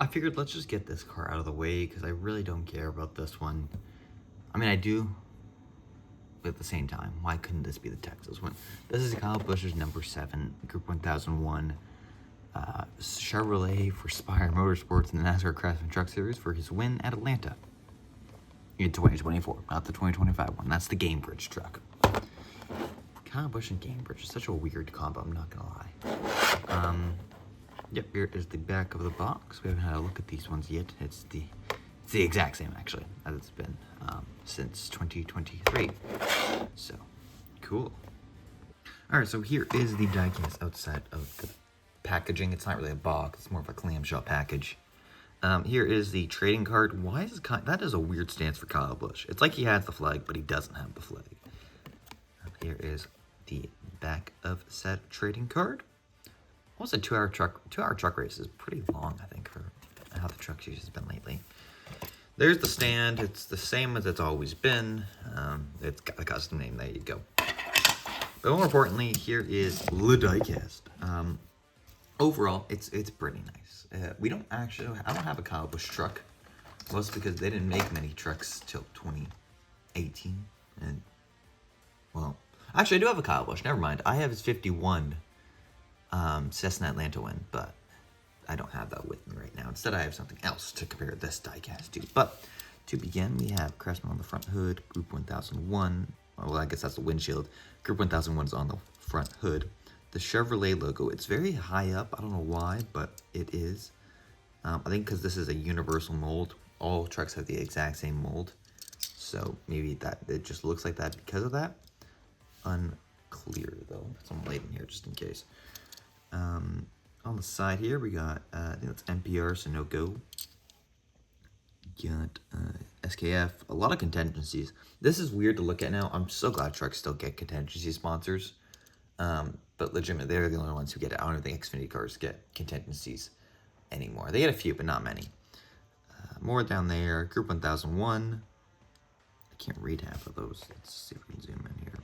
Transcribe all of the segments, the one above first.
figured let's just get this car out of the way because I really don't care about this one. I mean, I do, but at the same time, why couldn't this be the Texas one? This is Kyle Busch's number 7 Group 1001 Chevrolet for Spire Motorsports in the NASCAR Craftsman Truck Series for his win at Atlanta in 2024, not the 2025 one. That's the Gamebridge truck. Kyle Busch and Gamebridge is such a weird combo, I'm not gonna lie. Yep, here is the back of the box. We haven't had a look at these ones yet. It's the exact same, actually, as it's been since 2023. So, cool. All right, so here is the diecast outside of the packaging. It's not really a box. It's more of a clamshell package. Here is the trading card. Why is that is a weird stance for Kyle Busch. It's like he has the flag, but he doesn't have the flag. Here is the back of said trading card. Almost a 2-hour truck race is pretty long, I think, for how the truck series has been lately. There's the stand. It's the same as it's always been. It's got a custom name. There you go. But more importantly, here is the diecast. Overall, it's pretty nice. I don't have a Kyle Busch truck, mostly because they didn't make many trucks till 2018. And well, actually, I do have a Kyle Busch. Never mind. I have his 51. Cessna Atlanta win, but I don't have that with me right now. Instead, I have something else to compare this diecast to. But to begin, we have Craftsman on the front hood, Group 1001. Well, I guess that's the windshield. Group 1001 is on the front hood. The Chevrolet logo, it's very high up. I don't know why, but it is. I think because this is a universal mold. All trucks have the exact same mold. So maybe that it just looks like that because of that. Unclear, though. Put some light in here just in case. On the side here, we got, I think that's NPR, so no go. Got SKF, a lot of contingencies. This is weird to look at now. I'm so glad trucks still get contingency sponsors. But legitimately, they're the only ones who get it. I don't even think Xfinity cars get contingencies anymore. They get a few, but not many. More down there, Group 1001. I can't read half of those. Let's see if we can zoom in here.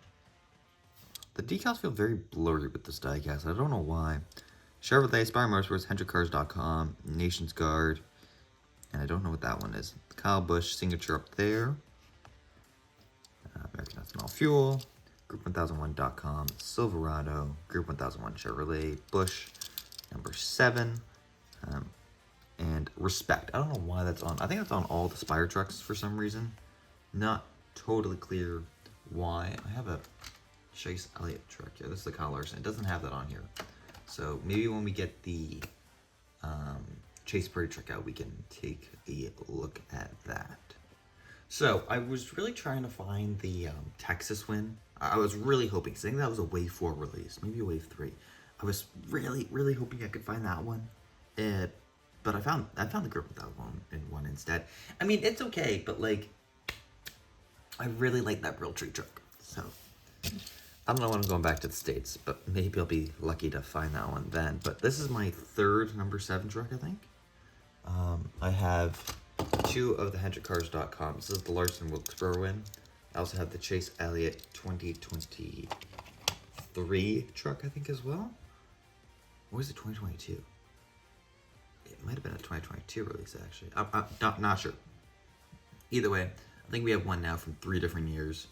The decals feel very blurry with this diecast. I don't know why. Chevrolet, Spire Motorsports, HendrickCars.com, Nations Guard, and I don't know what that one is. Kyle Busch signature up there. American Ethanol Fuel, Group1001.com, Silverado, Group 1001 Chevrolet, Busch, number 7, and Respect. I don't know why that's on. I think that's on all the Spire trucks for some reason. Not totally clear why. I have a Chase Elliott truck here. This is the Kyle Larson. It doesn't have that on here. So maybe when we get the Chase Purdy truck out, we can take a look at that. So I was really trying to find the Texas win. I was really hoping, saying that was a Wave 4 release, maybe a Wave 3. I was really hoping I could find that one. But I found the Group of that one instead. I mean, it's okay, but like, I really like that Brill Tree truck. So I don't know when I'm going back to the States, but maybe I'll be lucky to find that one then. But this is my 3rd number 7 truck, I think. I have 2 of the HendrickCars.com. This is the Larson Wilkesboro win. I also have the Chase Elliott 2023 truck, I think, as well. Or was it 2022? It might have been a 2022 release, actually. I'm not sure. Either way, I think we have one now from 3 different years.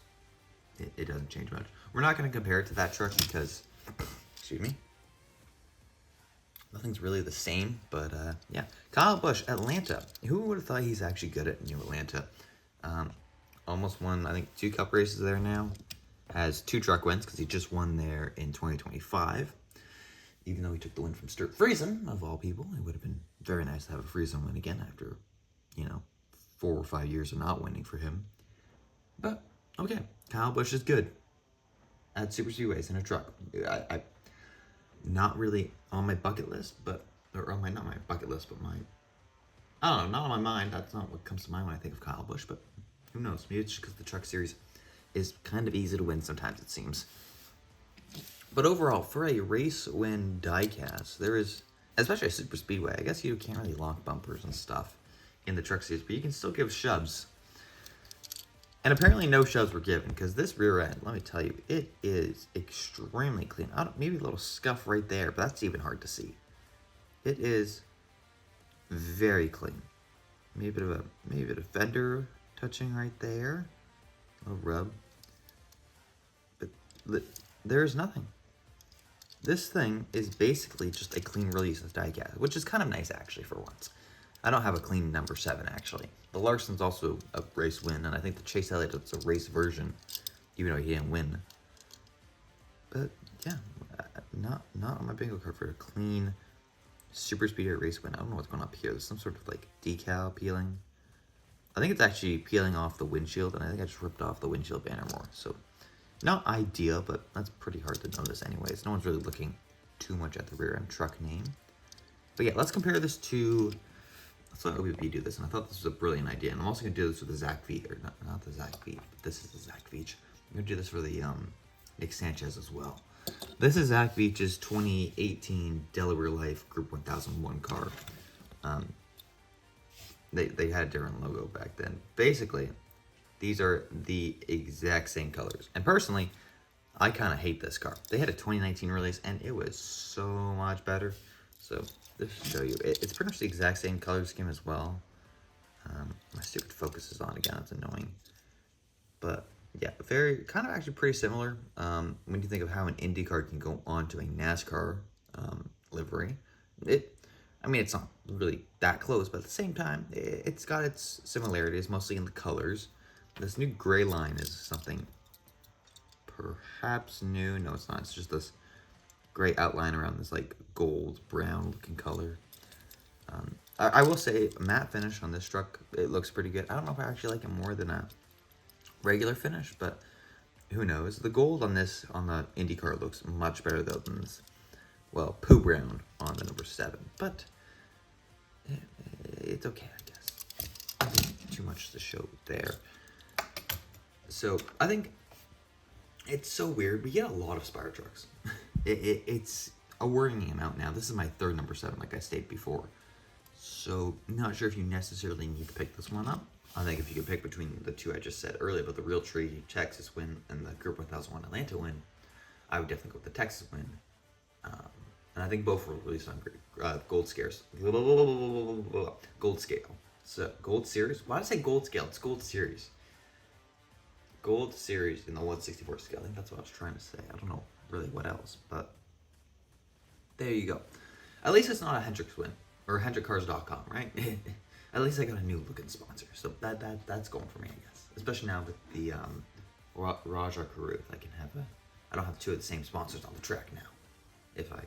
It doesn't change much. We're not going to compare it to that truck because, excuse me, nothing's really the same. But yeah, Kyle Busch, Atlanta. Who would have thought he's actually good at New Atlanta? Almost won, I think, 2 cup races there now. Has 2 truck wins because he just won there in 2025. Even though he took the win from Sturt Friesen, of all people. It would have been very nice to have a Friesen win again after, 4 or 5 years of not winning for him. But okay, Kyle Busch is good at Super Speedways in a truck. I not really on my bucket list, but not my bucket list, but I don't know, not on my mind. That's not what comes to mind when I think of Kyle Busch, but who knows? Maybe it's just because the truck series is kind of easy to win sometimes, it seems. But overall, for a race win diecast, there is, especially a super speedway, I guess you can't really lock bumpers and stuff in the truck series, but you can still give shoves. And apparently no shoves were given, because this rear end, let me tell you, it is extremely clean. Maybe a little scuff right there, but that's even hard to see. It is very clean. Maybe a bit of fender touching right there, a little rub, but there's nothing. This thing is basically just a clean release of diecast, which is kind of nice actually for once. I don't have a clean number 7 actually. The Larson's also a race win, and I think the Chase Elliott's a race version, even though he didn't win. But yeah, not on my bingo card for a clean super speedway race win. I don't know what's going on up here. There's some sort of like decal peeling. I think it's actually peeling off the windshield, and I think I just ripped off the windshield banner more. So not ideal, but that's pretty hard to notice anyways. No one's really looking too much at the rear end truck name. But yeah, let's compare this to, let's let OBB do this, and I thought this was a brilliant idea. And I'm also going to do this with the Zach Veach, or not the Zach Veach, but this is the Zach Veach. I'm going to do this for the Nick Sanchez as well. This is Zach Veach's 2018 Delaware Life Group 1001 car. They had a different logo back then. Basically, these are the exact same colors. And personally, I kind of hate this car. They had a 2019 release, and it was so much better. So this will show you. It's pretty much the exact same color scheme as well. My stupid focus is on again. That's annoying. But yeah, kind of actually pretty similar. When you think of how an Indy car can go onto a NASCAR livery, I mean, it's not really that close, but at the same time, it's got its similarities, mostly in the colors. This new gray line is something perhaps new. No, it's not. It's just this gray outline around this like gold brown looking color. I will say matte finish on this truck, it looks pretty good. I don't know if I actually like it more than a regular finish, but who knows. The gold on the IndyCar looks much better though than this, well, poo brown on the number 7, but it's okay, I guess. I think too much to show there. So I think it's so weird. We get a lot of Spire trucks. It's a worrying amount now. This is my 3rd number 7, like I stated before. So not sure if you necessarily need to pick this one up. I think if you could pick between the two I just said earlier about the Realtree Texas win and the Group 1001 Atlanta win, I would definitely go with the Texas win. And I think both were released on gold scales. Gold scale. So gold series. Why did I say gold scale? It's gold series. Gold series in the 1/64 scale. I think that's what I was trying to say. I don't know really what else, but there you go. At least it's not a Hendricks win or HendrickCars.com, right? At least I got a new looking sponsor, so that's going for me, I guess. Especially now with the Raja Caruth, I don't have 2 of the same sponsors on the track now. If I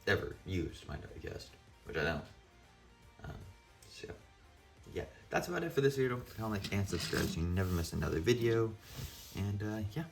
ever used my Diecast, which I don't. So yeah, that's about it for this video. Comment, like, and subscribe so you never miss another video. And yeah.